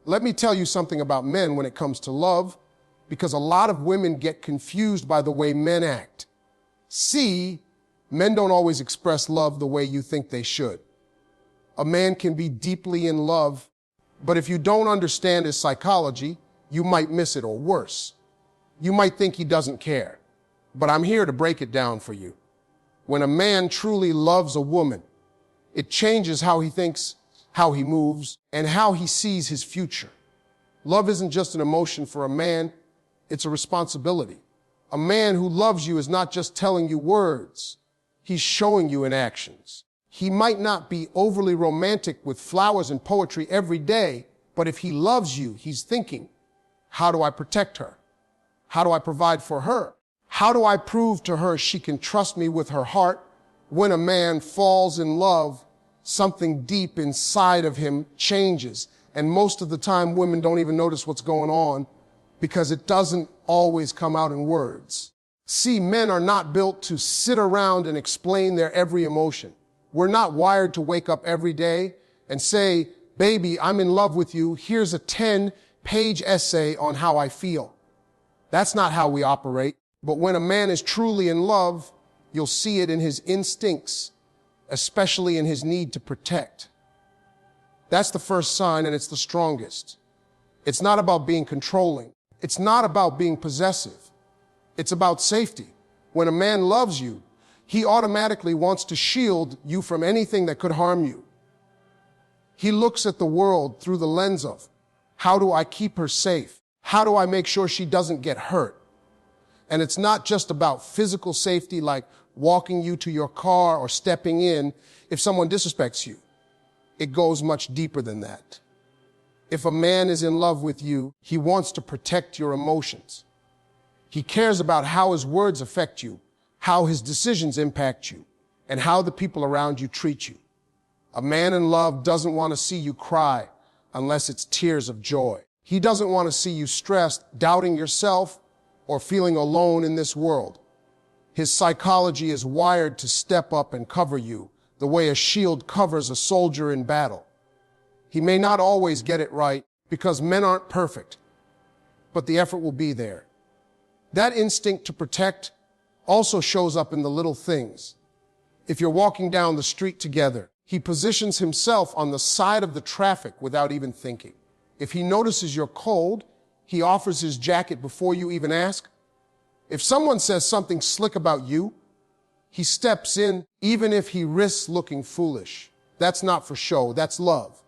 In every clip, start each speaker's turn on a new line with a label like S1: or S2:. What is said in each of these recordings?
S1: Let me tell you something about men when it comes to love, because a lot of women get confused by the way men act. See, men don't always express love the way you think they should. A man can be deeply in love, but if you don't understand his psychology, you might miss it, or worse. You might think he doesn't care. But I'm here to break it down for you. When a man truly loves a woman, it changes how he thinks, how he moves, and how he sees his future. Love isn't just an emotion for a man, it's a responsibility. A man who loves you is not just telling you words, he's showing you in actions. He might not be overly romantic with flowers and poetry every day, but if he loves you, he's thinking, how do I protect her? How do I provide for her? How do I prove to her she can trust me with her heart? When a man falls in love, something deep inside of him changes. And most of the time, women don't even notice what's going on because it doesn't always come out in words. See, men are not built to sit around and explain their every emotion. We're not wired to wake up every day and say, baby, I'm in love with you. Here's a 10-page essay on how I feel. That's not how we operate. But when a man is truly in love, you'll see it in his instincts, especially in his need to protect. That's the first sign, and it's the strongest. It's not about being controlling. It's not about being possessive. It's about safety. When a man loves you, he automatically wants to shield you from anything that could harm you. He looks at the world through the lens of, how do I keep her safe? How do I make sure she doesn't get hurt? And it's not just about physical safety, like walking you to your car or stepping in if someone disrespects you. It goes much deeper than that. If a man is in love with you, he wants to protect your emotions. He cares about how his words affect you, how his decisions impact you, and how the people around you treat you. A man in love doesn't want to see you cry unless it's tears of joy. He doesn't want to see you stressed, doubting yourself, or feeling alone in this world. His psychology is wired to step up and cover you the way a shield covers a soldier in battle. He may not always get it right because men aren't perfect, but the effort will be there. That instinct to protect also shows up in the little things. If you're walking down the street together, he positions himself on the side of the traffic without even thinking. If he notices you're cold, he offers his jacket before you even ask. If someone says something slick about you, he steps in even if he risks looking foolish. That's not for show, that's love.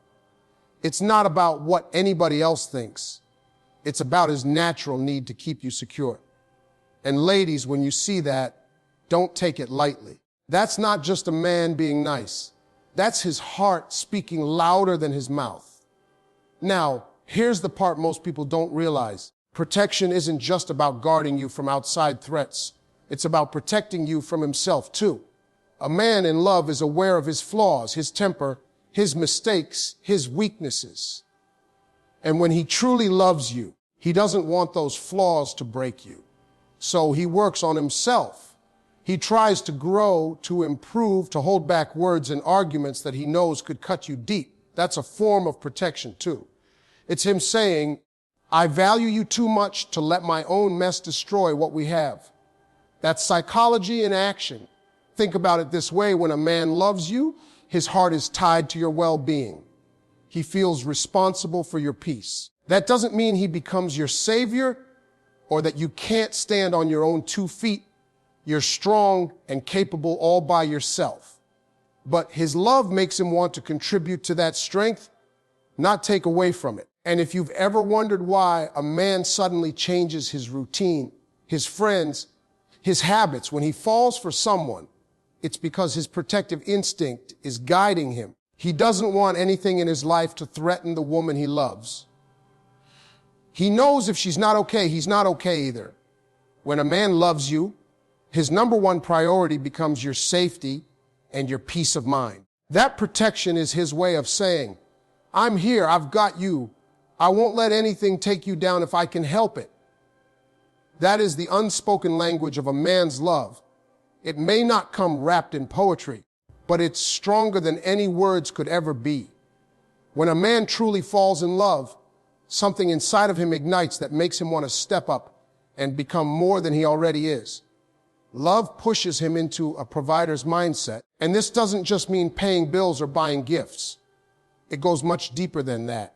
S1: It's not about what anybody else thinks. It's about his natural need to keep you secure. And ladies, when you see that, don't take it lightly. That's not just a man being nice. That's his heart speaking louder than his mouth. Now, here's the part most people don't realize. Protection isn't just about guarding you from outside threats. It's about protecting you from himself, too. A man in love is aware of his flaws, his temper, his mistakes, his weaknesses. And when he truly loves you, he doesn't want those flaws to break you. So he works on himself. He tries to grow, to improve, to hold back words and arguments that he knows could cut you deep. That's a form of protection, too. It's him saying, I value you too much to let my own mess destroy what we have. That's psychology in action. Think about it this way. When a man loves you, his heart is tied to your well-being. He feels responsible for your peace. That doesn't mean he becomes your savior or that you can't stand on your own 2 feet. You're strong and capable all by yourself. But his love makes him want to contribute to that strength, not take away from it. And if you've ever wondered why a man suddenly changes his routine, his friends, his habits when he falls for someone, it's because his protective instinct is guiding him. He doesn't want anything in his life to threaten the woman he loves. He knows if she's not okay, he's not okay either. When a man loves you, his number one priority becomes your safety and your peace of mind. That protection is his way of saying, I'm here, I've got you. I won't let anything take you down if I can help it. That is the unspoken language of a man's love. It may not come wrapped in poetry, but it's stronger than any words could ever be. When a man truly falls in love, Something inside of him ignites that makes him want to step up and become more than he already is. Love pushes him into a provider's mindset. And this doesn't just mean paying bills or buying gifts. It goes much deeper than that.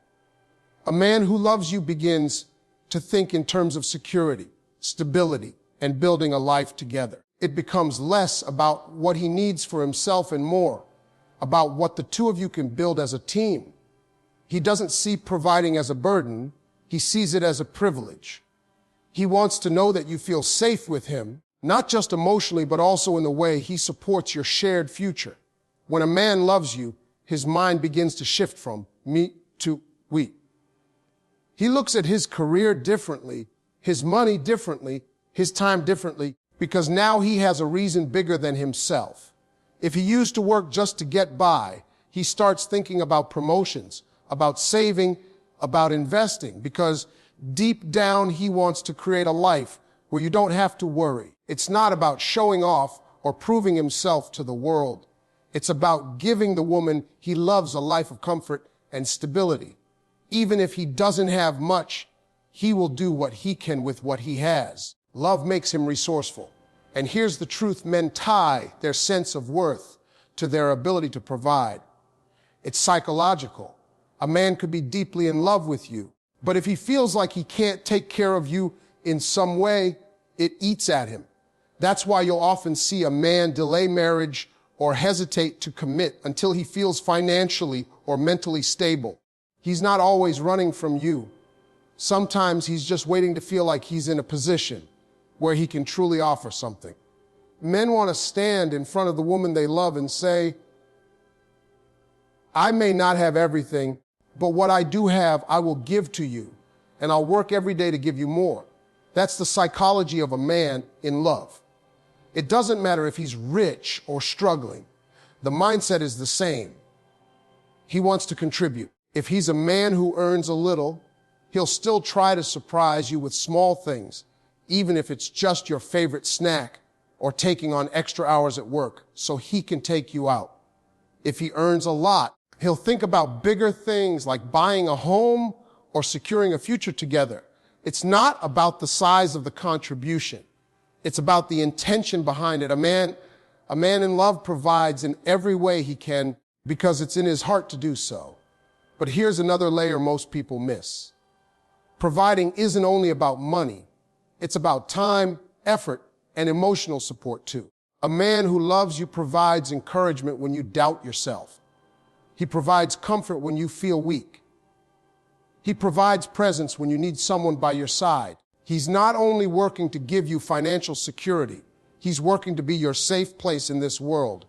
S1: A man who loves you begins to think in terms of security, stability, and building a life together. It becomes less about what he needs for himself and more about what the two of you can build as a team. He doesn't see providing as a burden. He sees it as a privilege. He wants to know that you feel safe with him, not just emotionally, but also in the way he supports your shared future. When a man loves you, his mind begins to shift from me to we. He looks at his career differently, his money differently, his time differently, because now he has a reason bigger than himself. If he used to work just to get by, he starts thinking about promotions, about saving, about investing, because deep down he wants to create a life where you don't have to worry. It's not about showing off or proving himself to the world. It's about giving the woman he loves a life of comfort and stability. Even if he doesn't have much, he will do what he can with what he has. Love makes him resourceful. And here's the truth: men tie their sense of worth to their ability to provide. It's psychological. A man could be deeply in love with you, but if he feels like he can't take care of you in some way, it eats at him. That's why you'll often see a man delay marriage or hesitate to commit until he feels financially or mentally stable. He's not always running from you. Sometimes he's just waiting to feel like he's in a position where he can truly offer something. Men want to stand in front of the woman they love and say, I may not have everything, but what I do have, I will give to you, and I'll work every day to give you more. That's the psychology of a man in love. It doesn't matter if he's rich or struggling. The mindset is the same. He wants to contribute. If he's a man who earns a little, he'll still try to surprise you with small things, even if it's just your favorite snack or taking on extra hours at work so he can take you out. If he earns a lot, he'll think about bigger things like buying a home or securing a future together. It's not about the size of the contribution. It's about the intention behind it. A man in love provides in every way he can because it's in his heart to do so. But here's another layer most people miss. Providing isn't only about money. It's about time, effort, and emotional support too. A man who loves you provides encouragement when you doubt yourself. He provides comfort when you feel weak. He provides presence when you need someone by your side. He's not only working to give you financial security, he's working to be your safe place in this world.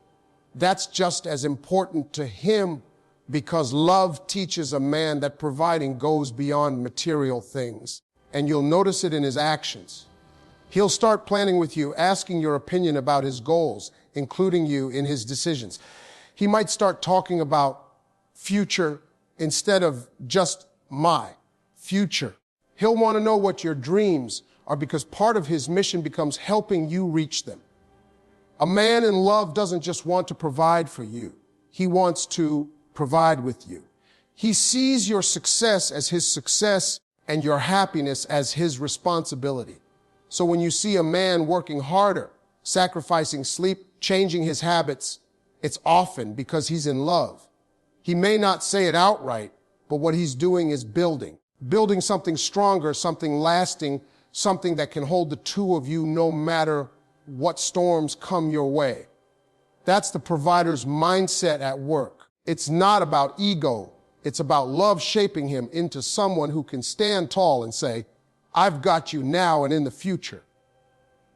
S1: That's just as important to him because love teaches a man that providing goes beyond material things. And you'll notice it in his actions. He'll start planning with you, asking your opinion about his goals, including you in his decisions. He might start talking about future instead of just my future. He'll want to know what your dreams are because part of his mission becomes helping you reach them. A man in love doesn't just want to provide for you. He wants to provide with you. He sees your success as his success and your happiness as his responsibility. So when you see a man working harder, sacrificing sleep, changing his habits, it's often because he's in love. He may not say it outright, but what he's doing is building something stronger, something lasting, something that can hold the two of you no matter what storms come your way. That's the provider's mindset at work. It's not about ego. It's about love shaping him into someone who can stand tall and say, I've got you now and in the future.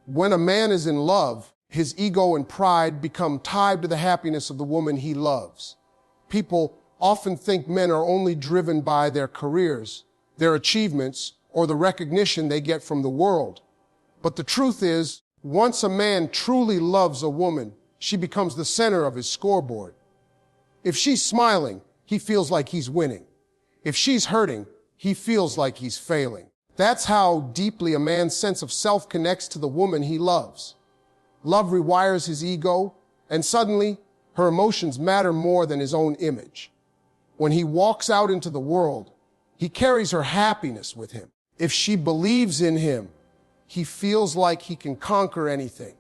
S1: When a man is in love, his ego and pride become tied to the happiness of the woman he loves. People often think men are only driven by their careers, their achievements, or the recognition they get from the world. But the truth is, once a man truly loves a woman, she becomes the center of his scoreboard. If she's smiling, he feels like he's winning. If she's hurting, he feels like he's failing. That's how deeply a man's sense of self connects to the woman he loves. Love rewires his ego, and suddenly, her emotions matter more than his own image. When he walks out into the world, He carries her happiness with him. If she believes in him, he feels like he can conquer anything.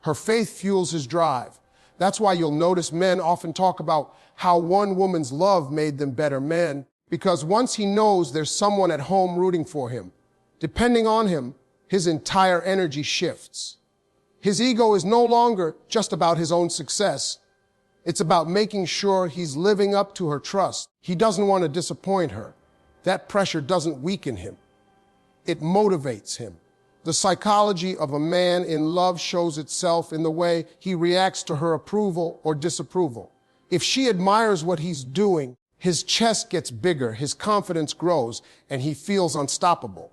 S1: Her faith fuels his drive. That's why you'll notice men often talk about how one woman's love made them better men, because once he knows there's someone at home rooting for him, depending on him, his entire energy shifts. His ego is no longer just about his own success. It's about making sure he's living up to her trust. He doesn't want to disappoint her. That pressure doesn't weaken him. It motivates him. The psychology of a man in love shows itself in the way he reacts to her approval or disapproval. If she admires what he's doing, his chest gets bigger, his confidence grows, and he feels unstoppable.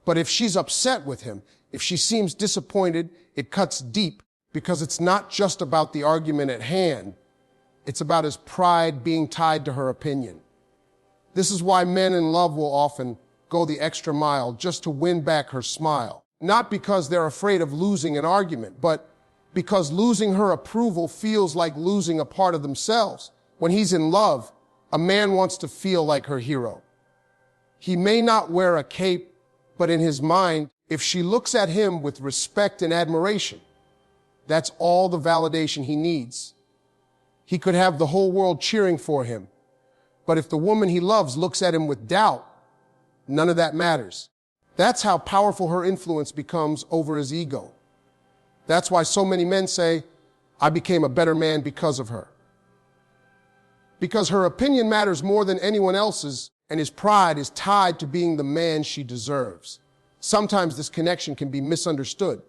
S1: But if she's upset with him, if she seems disappointed, it cuts deep, because it's not just about the argument at hand. It's about his pride being tied to her opinion. This is why men in love will often go the extra mile just to win back her smile. Not because they're afraid of losing an argument, but because losing her approval feels like losing a part of themselves. When he's in love, a man wants to feel like her hero. He may not wear a cape, but in his mind, if she looks at him with respect and admiration, that's all the validation he needs. He could have the whole world cheering for him, but if the woman he loves looks at him with doubt, none of that matters. That's how powerful her influence becomes over his ego. That's why so many men say, I became a better man because of her. Because her opinion matters more than anyone else's, and his pride is tied to being the man she deserves. Sometimes this connection can be misunderstood.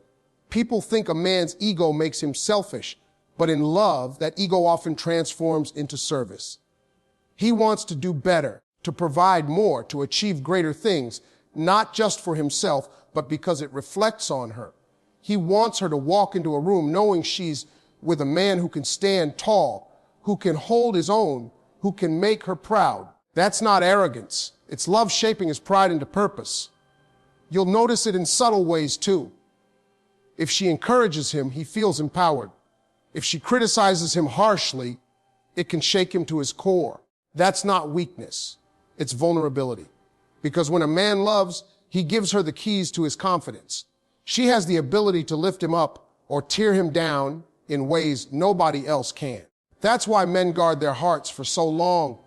S1: People think a man's ego makes him selfish, but in love, that ego often transforms into service. He wants to do better, to provide more, to achieve greater things, not just for himself, but because it reflects on her. He wants her to walk into a room knowing she's with a man who can stand tall, who can hold his own, who can make her proud. That's not arrogance. It's love shaping his pride into purpose. You'll notice it in subtle ways too. If she encourages him, he feels empowered. If she criticizes him harshly, it can shake him to his core. That's not weakness. It's vulnerability. Because when a man loves, he gives her the keys to his confidence. She has the ability to lift him up or tear him down in ways nobody else can. That's why men guard their hearts for so long.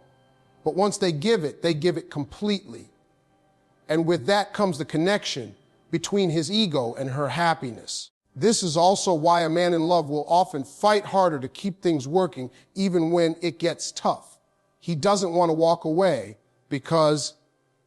S1: But once they give it completely. And with that comes the connection between his ego and her happiness. This is also why a man in love will often fight harder to keep things working even when it gets tough. He doesn't want to walk away because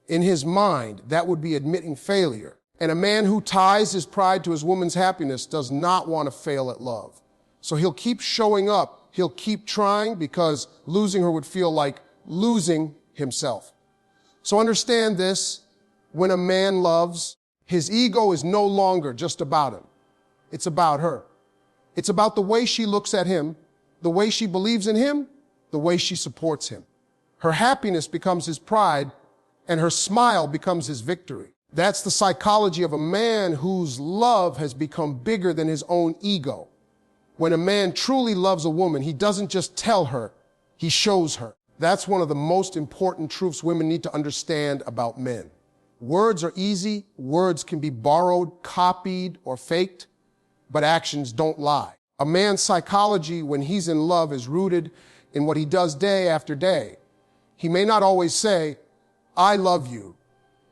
S1: in his mind, that would be admitting failure. And a man who ties his pride to his woman's happiness does not want to fail at love. So he'll keep showing up. He'll keep trying because losing her would feel like losing himself. So understand this. When a man loves, his ego is no longer just about him. It's about her. It's about the way she looks at him, the way she believes in him, the way she supports him. Her happiness becomes his pride, and her smile becomes his victory. That's the psychology of a man whose love has become bigger than his own ego. When a man truly loves a woman, he doesn't just tell her, he shows her. That's one of the most important truths women need to understand about men. Words are easy. Words can be borrowed, copied, or faked, but actions don't lie. A man's psychology when he's in love is rooted in what he does day after day. He may not always say, I love you,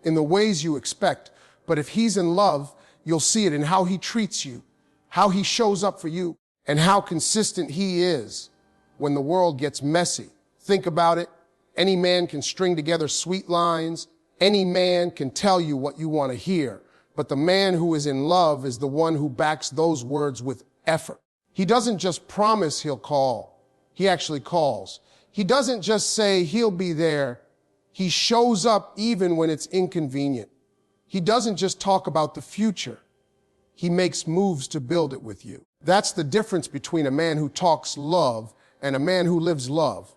S1: in the ways you expect, but if he's in love, you'll see it in how he treats you, how he shows up for you, and how consistent he is when the world gets messy. Think about it. Any man can string together sweet lines. Any man can tell you what you want to hear. But the man who is in love is the one who backs those words with effort. He doesn't just promise he'll call. He actually calls. He doesn't just say he'll be there. He shows up even when it's inconvenient. He doesn't just talk about the future. He makes moves to build it with you. That's the difference between a man who talks love and a man who lives love.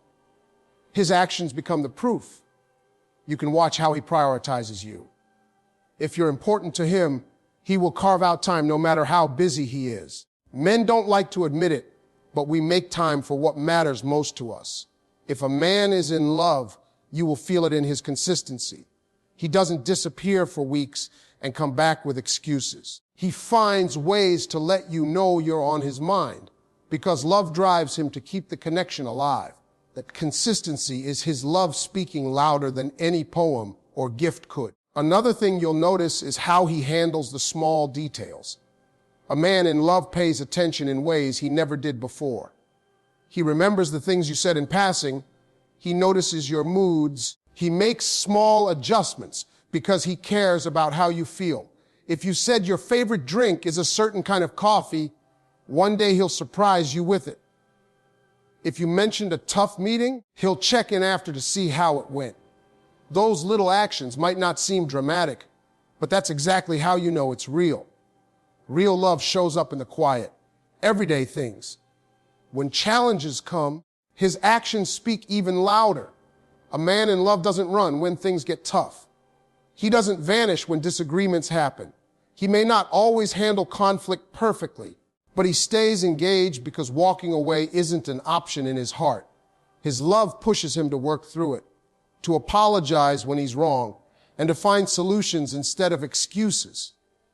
S1: His actions become the proof. You can watch how he prioritizes you. If you're important to him, he will carve out time no matter how busy he is. Men don't like to admit it, but we make time for what matters most to us. If a man is in love, you will feel it in his consistency. He doesn't disappear for weeks and come back with excuses. He finds ways to let you know you're on his mind because love drives him to keep the connection alive. That consistency is his love speaking louder than any poem or gift could. Another thing you'll notice is how he handles the small details. A man in love pays attention in ways he never did before. He remembers the things you said in passing. He notices your moods. He makes small adjustments because he cares about how you feel. If you said your favorite drink is a certain kind of coffee, one day he'll surprise you with it. If you mentioned a tough meeting, he'll check in after to see how it went. Those little actions might not seem dramatic, but that's exactly how you know it's real. Real love shows up in the quiet, everyday things. When challenges come, his actions speak even louder. A man in love doesn't run when things get tough. He doesn't vanish when disagreements happen. He may not always handle conflict perfectly, but he stays engaged because walking away isn't an option in his heart. His love pushes him to work through it, to apologize when he's wrong, and to find solutions instead of excuses.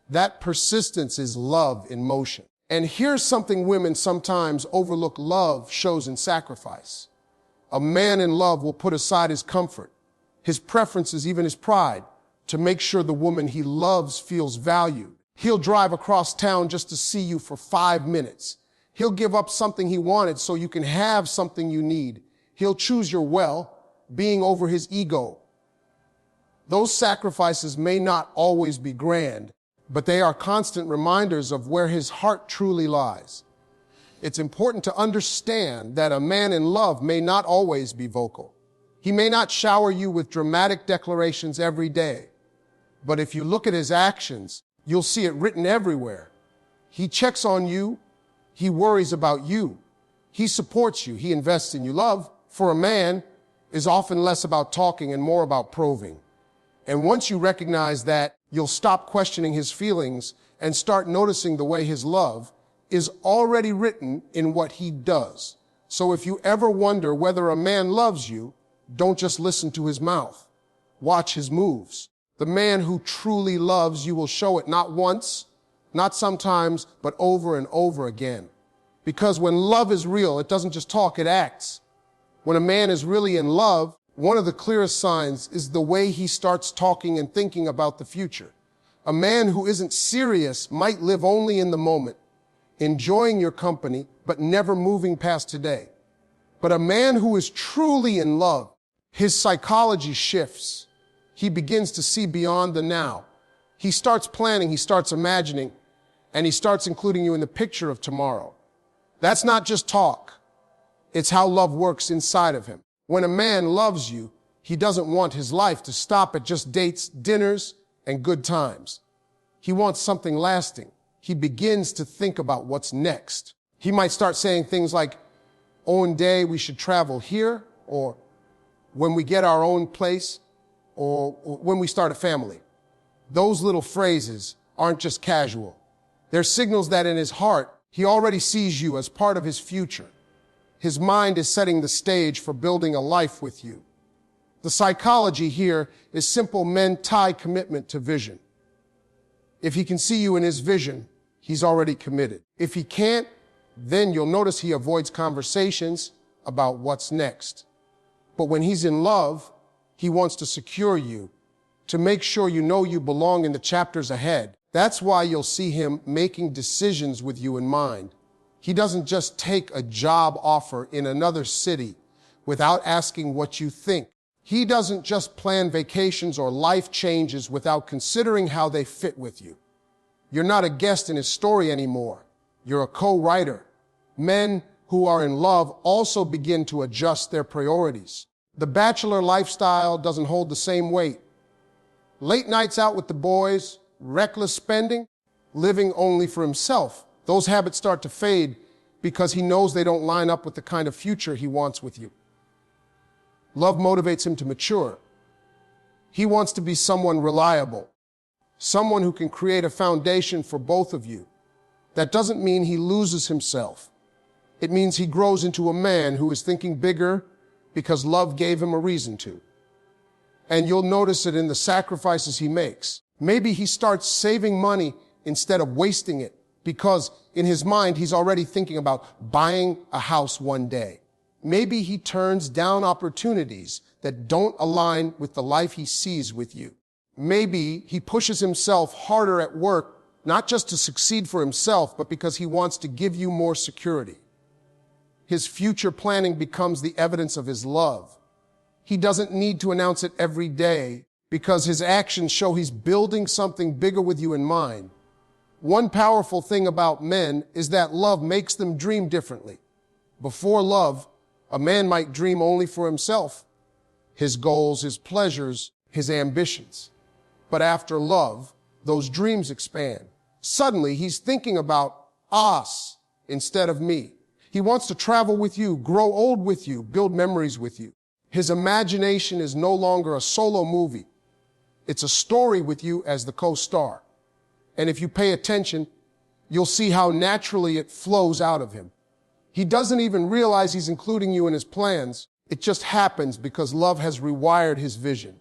S1: That persistence is love in motion. And here's something women sometimes overlook: love shows in sacrifice. A man in love will put aside his comfort, his preferences, even his pride, to make sure the woman he loves feels valued. He'll drive across town just to see you for 5 minutes. He'll give up something he wanted so you can have something you need. He'll choose your well-being over his ego. Those sacrifices may not always be grand, but they are constant reminders of where his heart truly lies. It's important to understand that a man in love may not always be vocal. He may not shower you with dramatic declarations every day. But if you look at his actions, you'll see it written everywhere. He checks on you. He worries about you. He supports you. He invests in you. Love, for a man, is often less about talking and more about proving. And once you recognize that, you'll stop questioning his feelings and start noticing the way his love is already written in what he does. So if you ever wonder whether a man loves you, don't just listen to his mouth. Watch his moves. The man who truly loves you will show it not once, not sometimes, but over and over again. Because when love is real, it doesn't just talk, it acts. When a man is really in love, one of the clearest signs is the way he starts talking and thinking about the future. A man who isn't serious might live only in the moment, enjoying your company, but never moving past today. But a man who is truly in love, his psychology shifts. He begins to see beyond the now. He starts planning, he starts imagining, and he starts including you in the picture of tomorrow. That's not just talk. It's how love works inside of him. When a man loves you, he doesn't want his life to stop at just dates, dinners, and good times. He wants something lasting. He begins to think about what's next. He might start saying things like, "One day we should travel here," or "when we get our own place," or "when we start a family." Those little phrases aren't just casual. They're signals that in his heart, he already sees you as part of his future. His mind is setting the stage for building a life with you. The psychology here is simple: men tie commitment to vision. If he can see you in his vision, he's already committed. If he can't, then you'll notice he avoids conversations about what's next. But when he's in love, he wants to secure you, to make sure you know you belong in the chapters ahead. That's why you'll see him making decisions with you in mind. He doesn't just take a job offer in another city without asking what you think. He doesn't just plan vacations or life changes without considering how they fit with you. You're not a guest in his story anymore. You're a co-writer. Men who are in love also begin to adjust their priorities. The bachelor lifestyle doesn't hold the same weight. Late nights out with the boys, reckless spending, living only for himself. Those habits start to fade because he knows they don't line up with the kind of future he wants with you. Love motivates him to mature. He wants to be someone reliable, someone who can create a foundation for both of you. That doesn't mean he loses himself. It means he grows into a man who is thinking bigger because love gave him a reason to. And you'll notice it in the sacrifices he makes. Maybe he starts saving money instead of wasting it, because in his mind, he's already thinking about buying a house one day. Maybe he turns down opportunities that don't align with the life he sees with you. Maybe he pushes himself harder at work, not just to succeed for himself, but because he wants to give you more security. His future planning becomes the evidence of his love. He doesn't need to announce it every day because his actions show he's building something bigger with you in mind. One powerful thing about men is that love makes them dream differently. Before love, a man might dream only for himself, his goals, his pleasures, his ambitions. But after love, those dreams expand. Suddenly, he's thinking about us instead of me. He wants to travel with you, grow old with you, build memories with you. His imagination is no longer a solo movie. It's a story with you as the co-star. And if you pay attention, you'll see how naturally it flows out of him. He doesn't even realize he's including you in his plans. It just happens because love has rewired his vision.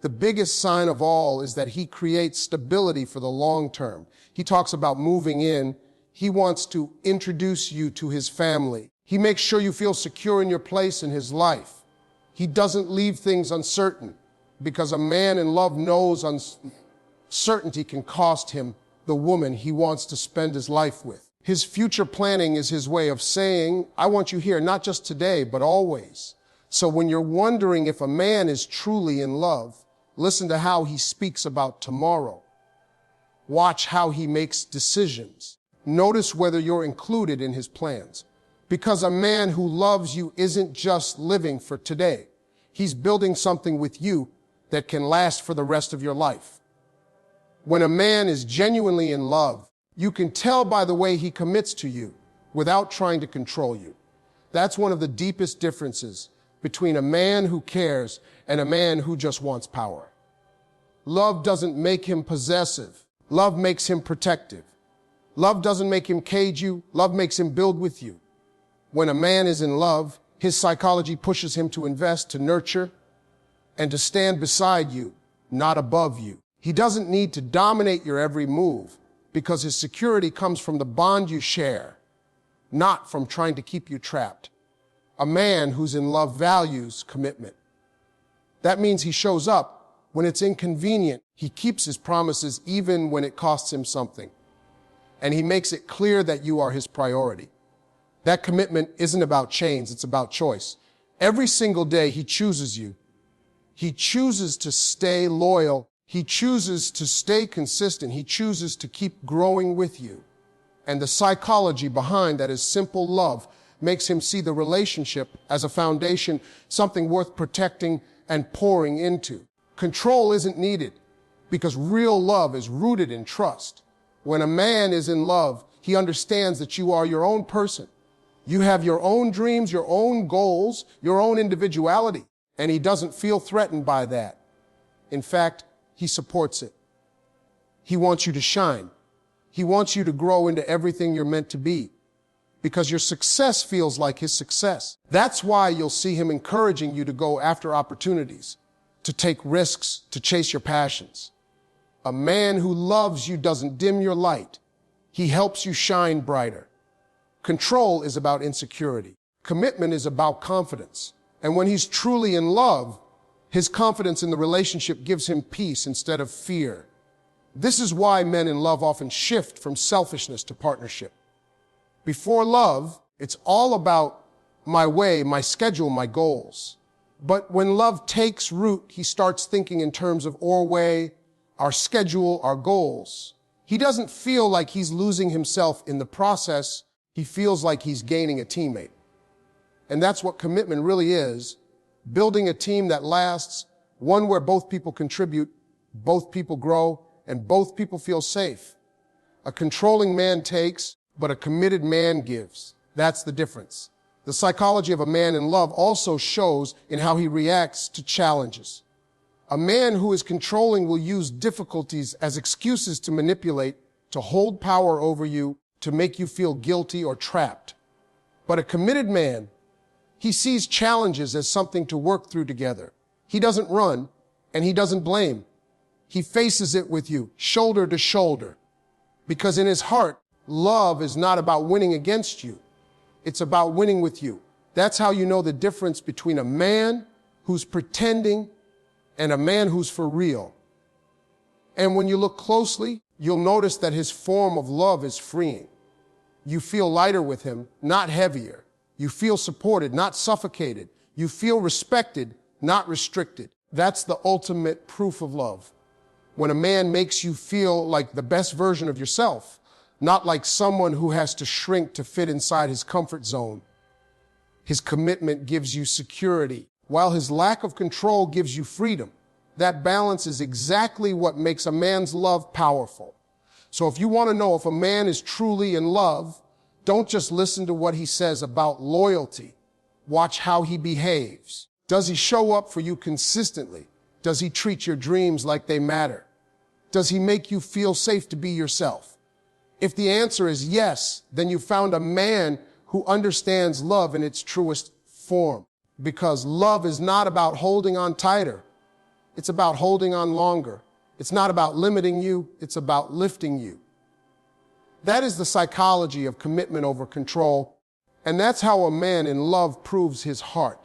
S1: The biggest sign of all is that he creates stability for the long term. He talks about moving in. He wants to introduce you to his family. He makes sure you feel secure in your place in his life. He doesn't leave things uncertain, because a man in love knows uncertainty can cost him the woman he wants to spend his life with. His future planning is his way of saying, I want you here, not just today, but always. So when you're wondering if a man is truly in love, listen to how he speaks about tomorrow. Watch how he makes decisions. Notice whether you're included in his plans. Because a man who loves you isn't just living for today. He's building something with you that can last for the rest of your life. When a man is genuinely in love, you can tell by the way he commits to you without trying to control you. That's one of the deepest differences between a man who cares and a man who just wants power. Love doesn't make him possessive. Love makes him protective. Love doesn't make him cage you. Love makes him build with you. When a man is in love, his psychology pushes him to invest, to nurture, and to stand beside you, not above you. He doesn't need to dominate your every move because his security comes from the bond you share, not from trying to keep you trapped. A man who's in love values commitment. That means he shows up when it's inconvenient. He keeps his promises even when it costs him something. And he makes it clear that you are his priority. That commitment isn't about chains, it's about choice. Every single day he chooses you. He chooses to stay loyal. He chooses to stay consistent. He chooses to keep growing with you. And the psychology behind that is simple love makes him see the relationship as a foundation, something worth protecting and pouring into. Control isn't needed because real love is rooted in trust. When a man is in love, he understands that you are your own person. You have your own dreams, your own goals, your own individuality, and he doesn't feel threatened by that. In fact, he supports it. He wants you to shine. He wants you to grow into everything you're meant to be because your success feels like his success. That's why you'll see him encouraging you to go after opportunities, to take risks, to chase your passions. A man who loves you doesn't dim your light. He helps you shine brighter. Control is about insecurity. Commitment is about confidence. And when he's truly in love, his confidence in the relationship gives him peace instead of fear. This is why men in love often shift from selfishness to partnership. Before love, it's all about my way, my schedule, my goals. But when love takes root, he starts thinking in terms of our way, our schedule, our goals. He doesn't feel like he's losing himself in the process. He feels like he's gaining a teammate. And that's what commitment really is. Building a team that lasts, one where both people contribute, both people grow, and both people feel safe. A controlling man takes, but a committed man gives. That's the difference. The psychology of a man in love also shows in how he reacts to challenges. A man who is controlling will use difficulties as excuses to manipulate, to hold power over you, to make you feel guilty or trapped. But a committed man, he sees challenges as something to work through together. He doesn't run. And he doesn't blame. He faces it with you, shoulder to shoulder. Because in his heart, love is not about winning against you. It's about winning with you. That's how you know the difference between a man who's pretending and a man who's for real. And when you look closely, you'll notice that his form of love is freeing. You feel lighter with him, not heavier. You feel supported, not suffocated. You feel respected, not restricted. That's the ultimate proof of love. When a man makes you feel like the best version of yourself, not like someone who has to shrink to fit inside his comfort zone. His commitment gives you security, while his lack of control gives you freedom. That balance is exactly what makes a man's love powerful. So if you want to know if a man is truly in love, don't just listen to what he says about loyalty. Watch how he behaves. Does he show up for you consistently? Does he treat your dreams like they matter? Does he make you feel safe to be yourself? If the answer is yes, then you found a man who understands love in its truest form. Because love is not about holding on tighter. It's about holding on longer. It's not about limiting you. It's about lifting you. That is the psychology of commitment over control. And that's how a man in love proves his heart.